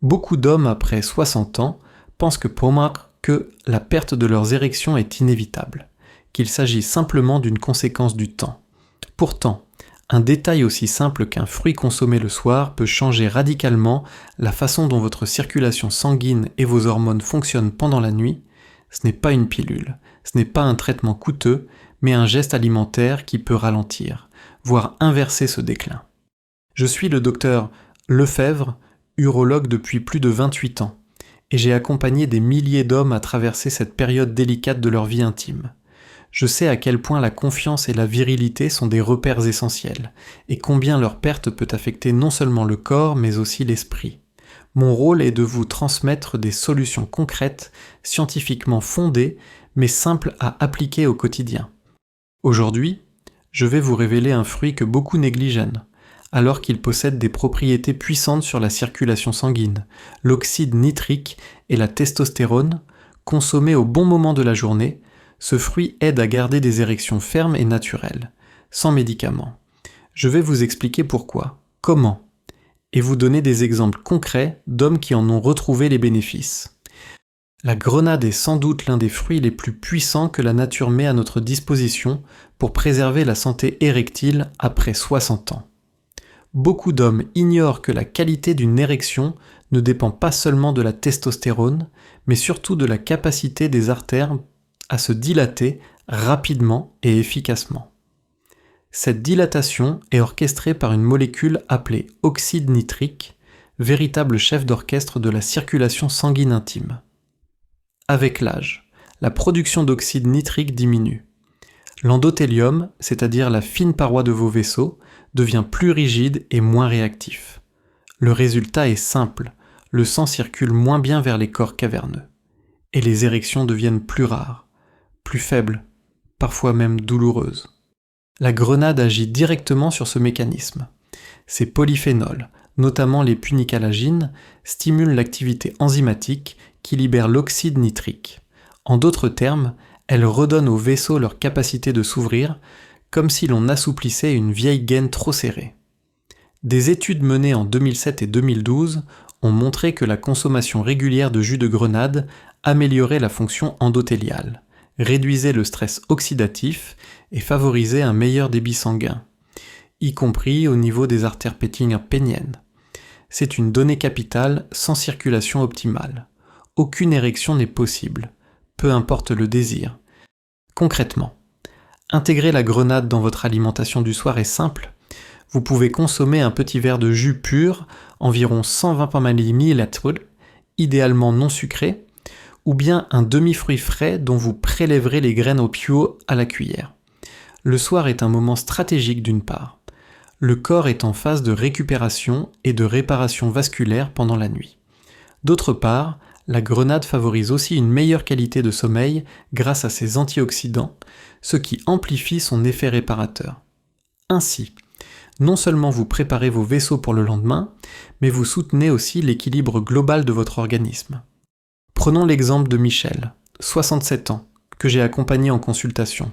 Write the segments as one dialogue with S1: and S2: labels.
S1: Beaucoup d'hommes après 60 ans pensent que la perte de leurs érections est inévitable, qu'il s'agit simplement d'une conséquence du temps. Pourtant, un détail aussi simple qu'un fruit consommé le soir peut changer radicalement la façon dont votre circulation sanguine et vos hormones fonctionnent pendant la nuit. Ce n'est pas une pilule, ce n'est pas un traitement coûteux, mais un geste alimentaire qui peut ralentir, voire inverser ce déclin. Je suis le docteur Lefebvre, urologue depuis plus de 28 ans, et j'ai accompagné des milliers d'hommes à traverser cette période délicate de leur vie intime. Je sais à quel point la confiance et la virilité sont des repères essentiels, et combien leur perte peut affecter non seulement le corps, mais aussi l'esprit. Mon rôle est de vous transmettre des solutions concrètes, scientifiquement fondées, mais simples à appliquer au quotidien. Aujourd'hui, je vais vous révéler un fruit que beaucoup négligent, alors qu'il possède des propriétés puissantes sur la circulation sanguine, l'oxyde nitrique et la testostérone. Consommés au bon moment de la journée, ce fruit aide à garder des érections fermes et naturelles, sans médicaments. Je vais vous expliquer pourquoi, comment, et vous donner des exemples concrets d'hommes qui en ont retrouvé les bénéfices. La grenade est sans doute l'un des fruits les plus puissants que la nature met à notre disposition pour préserver la santé érectile après 60 ans. Beaucoup d'hommes ignorent que la qualité d'une érection ne dépend pas seulement de la testostérone, mais surtout de la capacité des artères à se dilater rapidement et efficacement. Cette dilatation est orchestrée par une molécule appelée oxyde nitrique, véritable chef d'orchestre de la circulation sanguine intime. Avec l'âge, la production d'oxyde nitrique diminue. L'endothélium, c'est-à-dire la fine paroi de vos vaisseaux, devient plus rigide et moins réactif. Le résultat est simple, le sang circule moins bien vers les corps caverneux. Et les érections deviennent plus rares, plus faibles, parfois même douloureuses. La grenade agit directement sur ce mécanisme. Ces polyphénols, notamment les punicalagines, stimulent l'activité enzymatique qui libère l'oxyde nitrique. En d'autres termes, elles redonnent aux vaisseaux leur capacité de s'ouvrir, comme si l'on assouplissait une vieille gaine trop serrée. Des études menées en 2007 et 2012 ont montré que la consommation régulière de jus de grenade améliorait la fonction endothéliale, réduisait le stress oxydatif et favorisait un meilleur débit sanguin, y compris au niveau des artères péniennes. C'est une donnée capitale sans circulation optimale. Aucune érection n'est possible, peu importe le désir. Concrètement, intégrer la grenade dans votre alimentation du soir est simple. Vous pouvez consommer un petit verre de jus pur, environ 120 ml, idéalement non sucré, ou bien un demi-fruit frais dont vous prélèverez les graines au piau à la cuillère. Le soir est un moment stratégique d'une part. Le corps est en phase de récupération et de réparation vasculaire pendant la nuit. D'autre part, la grenade favorise aussi une meilleure qualité de sommeil grâce à ses antioxydants, ce qui amplifie son effet réparateur. Ainsi, non seulement vous préparez vos vaisseaux pour le lendemain, mais vous soutenez aussi l'équilibre global de votre organisme. Prenons l'exemple de Michel, 67 ans, que j'ai accompagné en consultation.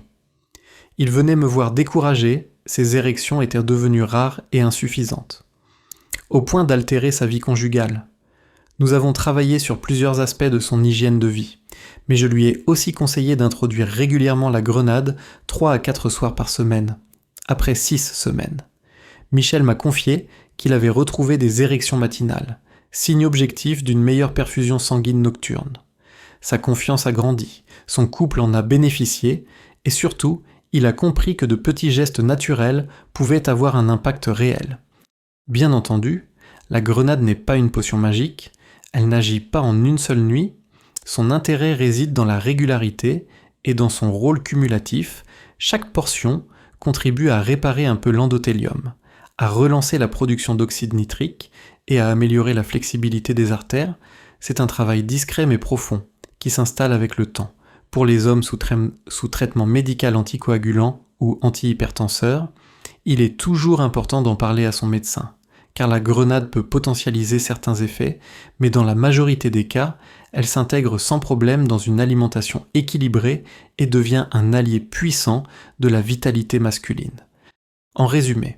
S1: Il venait me voir découragé, ses érections étaient devenues rares et insuffisantes, au point d'altérer sa vie conjugale. Nous avons travaillé sur plusieurs aspects de son hygiène de vie, mais je lui ai aussi conseillé d'introduire régulièrement la grenade 3 à 4 soirs par semaine, après 6 semaines. Michel m'a confié qu'il avait retrouvé des érections matinales, signe objectif d'une meilleure perfusion sanguine nocturne. Sa confiance a grandi, son couple en a bénéficié, et surtout, il a compris que de petits gestes naturels pouvaient avoir un impact réel. Bien entendu, la grenade n'est pas une potion magique, elle n'agit pas en une seule nuit, son intérêt réside dans la régularité et dans son rôle cumulatif. Chaque portion contribue à réparer un peu l'endothélium, à relancer la production d'oxyde nitrique et à améliorer la flexibilité des artères. C'est un travail discret mais profond, qui s'installe avec le temps. Pour les hommes sous traitement médical anticoagulant ou antihypertenseur, il est toujours important d'en parler à son médecin, car la grenade peut potentialiser certains effets, mais dans la majorité des cas, elle s'intègre sans problème dans une alimentation équilibrée et devient un allié puissant de la vitalité masculine. En résumé,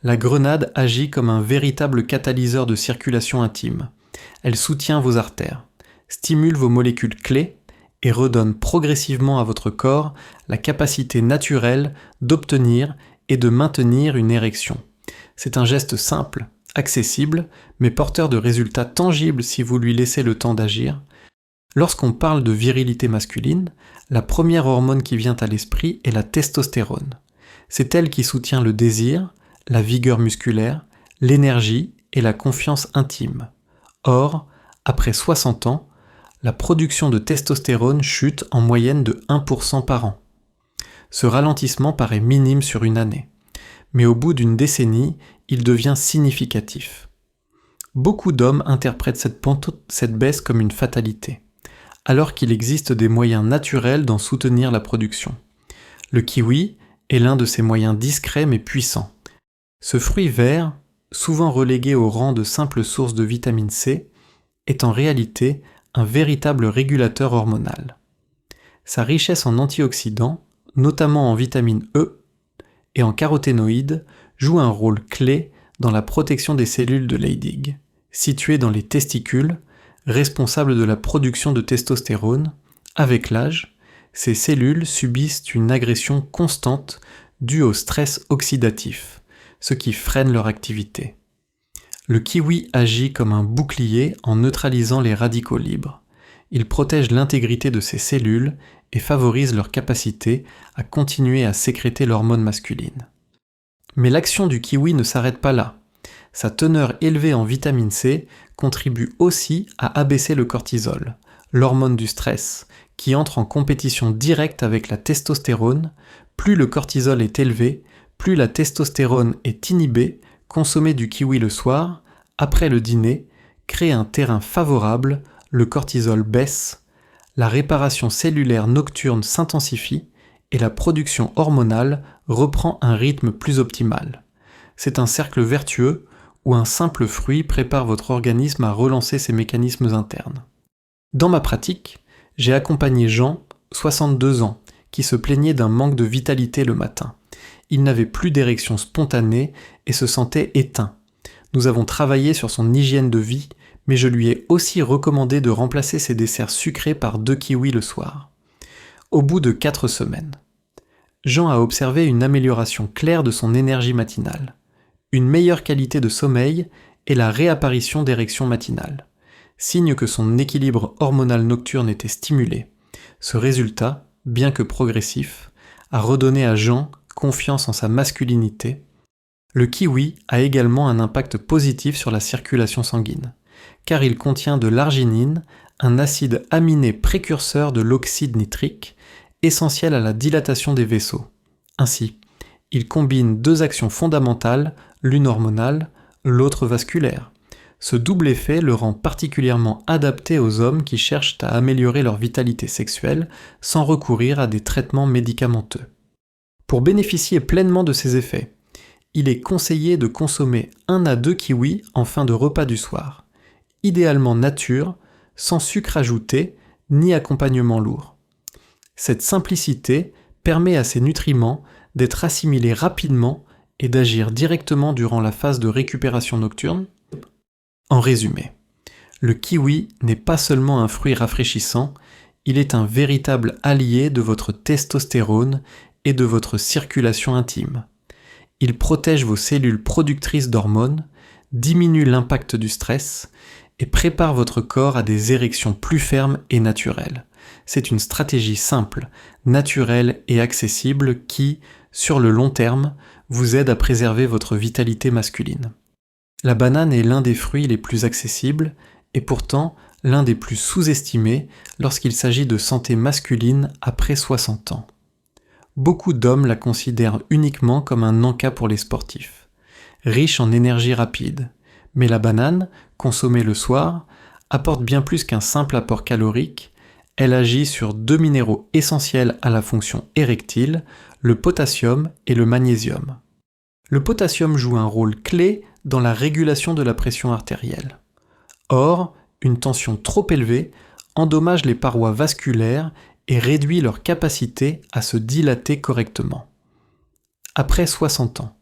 S1: la grenade agit comme un véritable catalyseur de circulation intime. Elle soutient vos artères, stimule vos molécules clés et redonne progressivement à votre corps la capacité naturelle d'obtenir et de maintenir une érection. C'est un geste simple, accessible, mais porteur de résultats tangibles si vous lui laissez le temps d'agir. Lorsqu'on parle de virilité masculine, la première hormone qui vient à l'esprit est la testostérone. C'est elle qui soutient le désir, la vigueur musculaire, l'énergie et la confiance intime. Or, après 60 ans, la production de testostérone chute en moyenne de 1% par an. Ce ralentissement paraît minime sur une année, mais au bout d'une décennie, il devient significatif. Beaucoup d'hommes interprètent cette baisse comme une fatalité, alors qu'il existe des moyens naturels d'en soutenir la production. Le kiwi est l'un de ces moyens discrets mais puissants. Ce fruit vert, souvent relégué au rang de simple source de vitamine C, est en réalité un véritable régulateur hormonal. Sa richesse en antioxydants, notamment en vitamine E et en caroténoïdes, joue un rôle clé dans la protection des cellules de Leydig, situées dans les testicules, responsables de la production de testostérone. Avec l'âge, ces cellules subissent une agression constante due au stress oxydatif, ce qui freine leur activité. Le kiwi agit comme un bouclier en neutralisant les radicaux libres. Il protège l'intégrité de ces cellules et favorise leur capacité à continuer à sécréter l'hormone masculine. Mais l'action du kiwi ne s'arrête pas là. Sa teneur élevée en vitamine C contribue aussi à abaisser le cortisol, l'hormone du stress, qui entre en compétition directe avec la testostérone. Plus le cortisol est élevé, plus la testostérone est inhibée. Consommer du kiwi le soir, après le dîner, crée un terrain favorable, le cortisol baisse, la réparation cellulaire nocturne s'intensifie et la production hormonale reprend un rythme plus optimal. C'est un cercle vertueux où un simple fruit prépare votre organisme à relancer ses mécanismes internes. Dans ma pratique, j'ai accompagné Jean, 62 ans, qui se plaignait d'un manque de vitalité le matin. Il n'avait plus d'érection spontanée et se sentait éteint. Nous avons travaillé sur son hygiène de vie, mais je lui ai aussi recommandé de remplacer ses desserts sucrés par 2 kiwis le soir. Au bout de 4 semaines, Jean a observé une amélioration claire de son énergie matinale, une meilleure qualité de sommeil et la réapparition d'érections matinales, signe que son équilibre hormonal nocturne était stimulé. Ce résultat, bien que progressif, a redonné à Jean confiance en sa masculinité. Le kiwi a également un impact positif sur la circulation sanguine, car il contient de l'arginine, un acide aminé précurseur de l'oxyde nitrique, essentiel à la dilatation des vaisseaux. Ainsi, il combine 2 actions fondamentales, l'une hormonale, l'autre vasculaire. Ce double effet le rend particulièrement adapté aux hommes qui cherchent à améliorer leur vitalité sexuelle sans recourir à des traitements médicamenteux. Pour bénéficier pleinement de ces effets, il est conseillé de consommer 1 à 2 kiwis en fin de repas du soir, idéalement nature, sans sucre ajouté ni accompagnement lourd. Cette simplicité permet à ces nutriments d'être assimilés rapidement et d'agir directement durant la phase de récupération nocturne. En résumé, le kiwi n'est pas seulement un fruit rafraîchissant, il est un véritable allié de votre testostérone et de votre circulation intime. Il protège vos cellules productrices d'hormones, diminue l'impact du stress et prépare votre corps à des érections plus fermes et naturelles. C'est une stratégie simple, naturelle et accessible qui, sur le long terme, vous aide à préserver votre vitalité masculine. La banane est l'un des fruits les plus accessibles et pourtant l'un des plus sous-estimés lorsqu'il s'agit de santé masculine après 60 ans. Beaucoup d'hommes la considèrent uniquement comme un encas pour les sportifs, riche en énergie rapide. Mais la banane, consommée le soir, apporte bien plus qu'un simple apport calorique. Elle agit sur 2 minéraux essentiels à la fonction érectile, le potassium et le magnésium. Le potassium joue un rôle clé dans la régulation de la pression artérielle. Or, une tension trop élevée endommage les parois vasculaires et réduit leur capacité à se dilater correctement. Après 60 ans,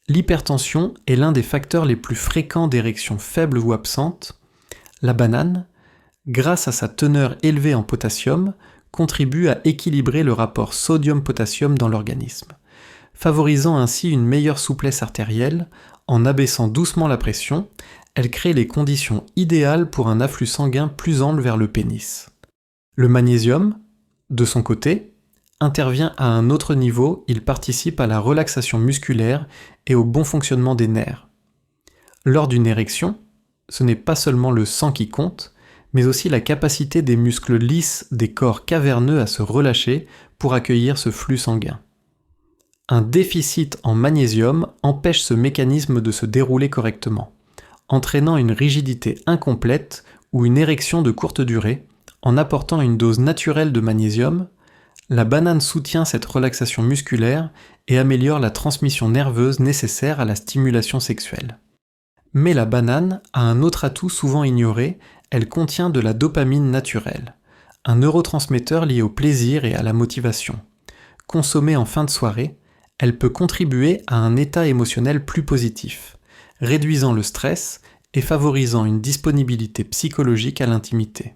S1: l'hypertension est l'un des facteurs les plus fréquents d'érections faibles ou absentes. La banane, grâce à sa teneur élevée en potassium, contribue à équilibrer le rapport sodium-potassium dans l'organisme, favorisant ainsi une meilleure souplesse artérielle. En abaissant doucement la pression, elle crée les conditions idéales pour un afflux sanguin plus ample vers le pénis. Le magnésium, de son côté, intervient à un autre niveau, il participe à la relaxation musculaire et au bon fonctionnement des nerfs. Lors d'une érection, ce n'est pas seulement le sang qui compte, mais aussi la capacité des muscles lisses des corps caverneux à se relâcher pour accueillir ce flux sanguin. Un déficit en magnésium empêche ce mécanisme de se dérouler correctement, entraînant une rigidité incomplète ou une érection de courte durée. En apportant une dose naturelle de magnésium, la banane soutient cette relaxation musculaire et améliore la transmission nerveuse nécessaire à la stimulation sexuelle. Mais la banane a un autre atout souvent ignoré, elle contient de la dopamine naturelle, un neurotransmetteur lié au plaisir et à la motivation. Consommée en fin de soirée, elle peut contribuer à un état émotionnel plus positif, réduisant le stress et favorisant une disponibilité psychologique à l'intimité.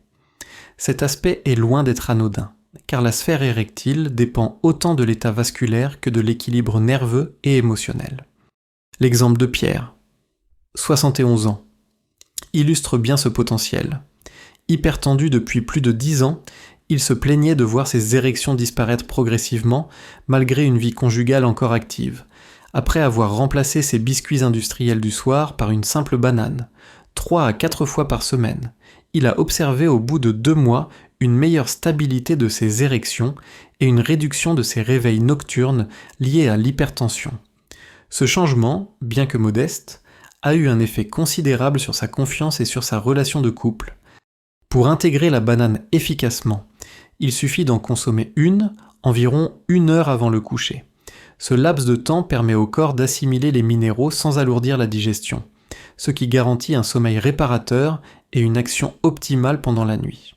S1: Cet aspect est loin d'être anodin, car la sphère érectile dépend autant de l'état vasculaire que de l'équilibre nerveux et émotionnel. L'exemple de Pierre, 71 ans, illustre bien ce potentiel. Hypertendu depuis plus de 10 ans, il se plaignait de voir ses érections disparaître progressivement malgré une vie conjugale encore active, après avoir remplacé ses biscuits industriels du soir par une simple banane, 3 à 4 fois par semaine. Il a observé au bout de 2 mois une meilleure stabilité de ses érections et une réduction de ses réveils nocturnes liés à l'hypertension. Ce changement, bien que modeste, a eu un effet considérable sur sa confiance et sur sa relation de couple. Pour intégrer la banane efficacement, il suffit d'en consommer environ 1 heure avant le coucher. Ce laps de temps permet au corps d'assimiler les minéraux sans alourdir la digestion, ce qui garantit un sommeil réparateur et une action optimale pendant la nuit.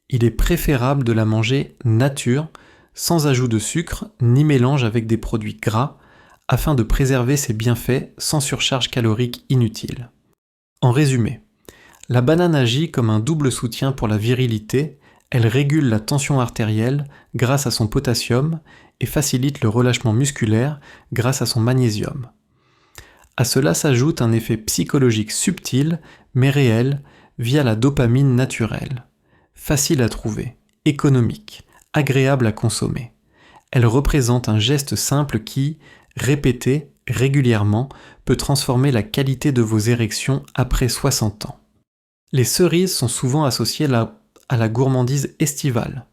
S1: Il est préférable de la manger nature, sans ajout de sucre ni mélange avec des produits gras, afin de préserver ses bienfaits sans surcharge calorique inutile. En résumé, la banane agit comme un double soutien pour la virilité, elle régule la tension artérielle grâce à son potassium et facilite le relâchement musculaire grâce à son magnésium. À cela s'ajoute un effet psychologique subtil mais réel via la dopamine naturelle. Facile à trouver, économique, agréable à consommer. Elle représente un geste simple qui, répété régulièrement, peut transformer la qualité de vos érections après 60 ans. Les cerises sont souvent associées à la gourmandise estivale,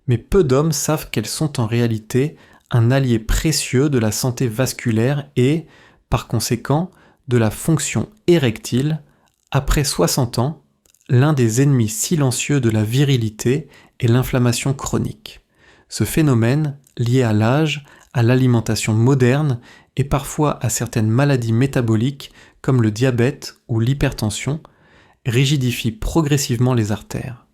S1: mais peu d'hommes savent qu'elles sont en réalité un allié précieux de la santé vasculaire et, par conséquent, de la fonction érectile. Après 60 ans, l'un des ennemis silencieux de la virilité est l'inflammation chronique. Ce phénomène, lié à l'âge, à l'alimentation moderne et parfois à certaines maladies métaboliques comme le diabète ou l'hypertension, rigidifie progressivement les artères.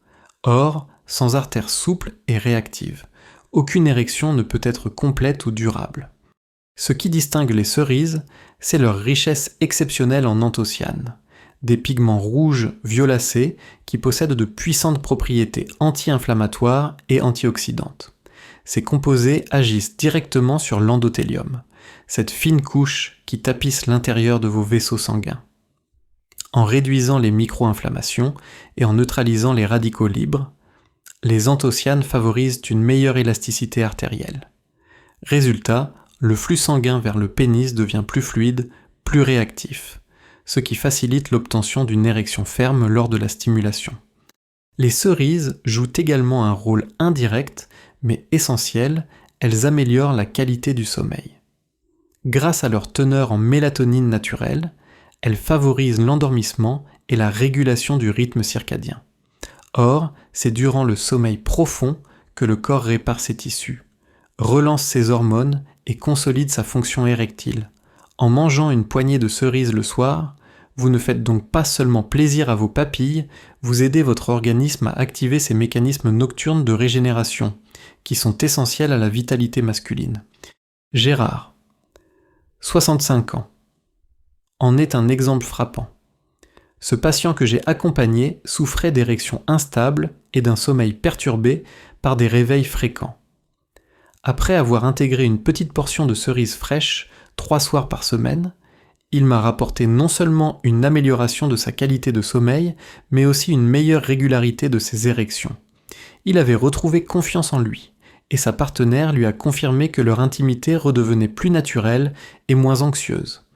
S1: Or, sans artères souples et réactives, aucune érection ne peut être complète ou durable. Ce qui distingue les cerises, c'est leur richesse exceptionnelle en anthocyanes, des pigments rouges violacés qui possèdent de puissantes propriétés anti-inflammatoires et antioxydantes. Ces composés agissent directement sur l'endothélium, cette fine couche qui tapisse l'intérieur de vos vaisseaux sanguins. En réduisant les micro-inflammations et en neutralisant les radicaux libres, les anthocyanes favorisent une meilleure élasticité artérielle. Résultat, le flux sanguin vers le pénis devient plus fluide, plus réactif, ce qui facilite l'obtention d'une érection ferme lors de la stimulation. Les cerises jouent également un rôle indirect, mais essentiel, elles améliorent la qualité du sommeil. Grâce à leur teneur en mélatonine naturelle, elles favorisent l'endormissement et la régulation du rythme circadien. Or, c'est durant le sommeil profond que le corps répare ses tissus, relance ses hormones et consolide sa fonction érectile. En mangeant une poignée de cerises le soir, vous ne faites donc pas seulement plaisir à vos papilles, vous aidez votre organisme à activer ses mécanismes nocturnes de régénération, qui sont essentiels à la vitalité masculine. Gérard, 65 ans, en est un exemple frappant. Ce patient que j'ai accompagné souffrait d'érections instables et d'un sommeil perturbé par des réveils fréquents. Après avoir intégré une petite portion de cerises fraîches 3 soirs par semaine, il m'a rapporté non seulement une amélioration de sa qualité de sommeil, mais aussi une meilleure régularité de ses érections. Il avait retrouvé confiance en lui, et sa partenaire lui a confirmé que leur intimité redevenait plus naturelle et moins anxieuse.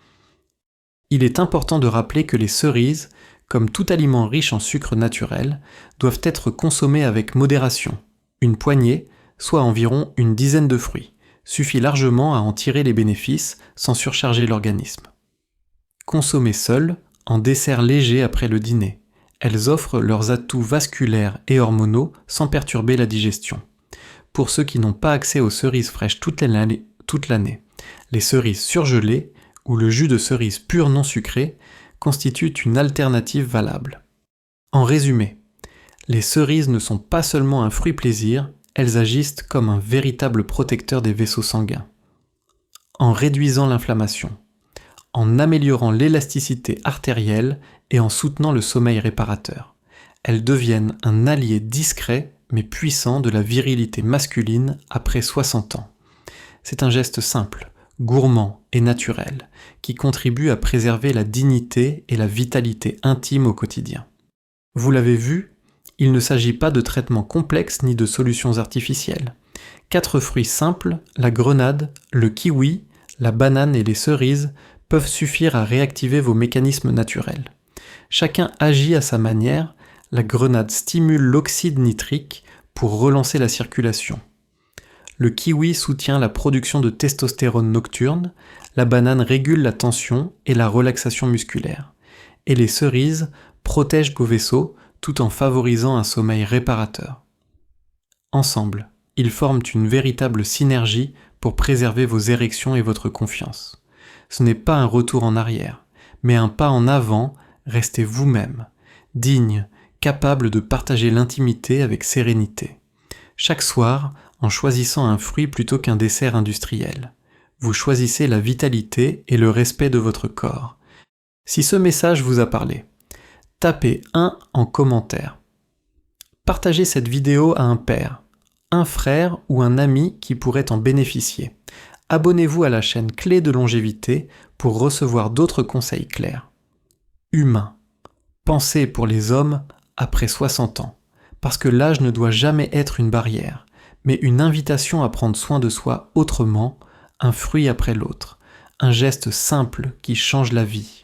S1: Il est important de rappeler que les cerises, comme tout aliment riche en sucre naturel, doivent être consommés avec modération. Une poignée, soit environ une dizaine de fruits, suffit largement à en tirer les bénéfices sans surcharger l'organisme. Consommées seules, en dessert léger après le dîner, elles offrent leurs atouts vasculaires et hormonaux sans perturber la digestion. Pour ceux qui n'ont pas accès aux cerises fraîches toute l'année, les cerises surgelées ou le jus de cerise pur non sucré constituent une alternative valable. En résumé, les cerises ne sont pas seulement un fruit plaisir, elles agissent comme un véritable protecteur des vaisseaux sanguins. En réduisant l'inflammation, en améliorant l'élasticité artérielle et en soutenant le sommeil réparateur, elles deviennent un allié discret mais puissant de la virilité masculine après 60 ans. C'est un geste simple, gourmand et naturel, qui contribue à préserver la dignité et la vitalité intime au quotidien. Vous l'avez vu, il ne s'agit pas de traitements complexes ni de solutions artificielles. 4 fruits simples, la grenade, le kiwi, la banane et les cerises, peuvent suffire à réactiver vos mécanismes naturels. Chacun agit à sa manière, la grenade stimule l'oxyde nitrique pour relancer la circulation. Le kiwi soutient la production de testostérone nocturne, la banane régule la tension et la relaxation musculaire, et les cerises protègent vos vaisseaux tout en favorisant un sommeil réparateur. Ensemble, ils forment une véritable synergie pour préserver vos érections et votre confiance. Ce n'est pas un retour en arrière, mais un pas en avant, restez vous-même, digne, capable de partager l'intimité avec sérénité. Chaque soir, en choisissant un fruit plutôt qu'un dessert industriel, vous choisissez la vitalité et le respect de votre corps. Si ce message vous a parlé, tapez 1 en commentaire. Partagez cette vidéo à un père, un frère ou un ami qui pourrait en bénéficier. Abonnez-vous à la chaîne Clé de longévité pour recevoir d'autres conseils clairs. Humain. Pensez pour les hommes après 60 ans, parce que l'âge ne doit jamais être une barrière, mais une invitation à prendre soin de soi autrement, un fruit après l'autre, un geste simple qui change la vie.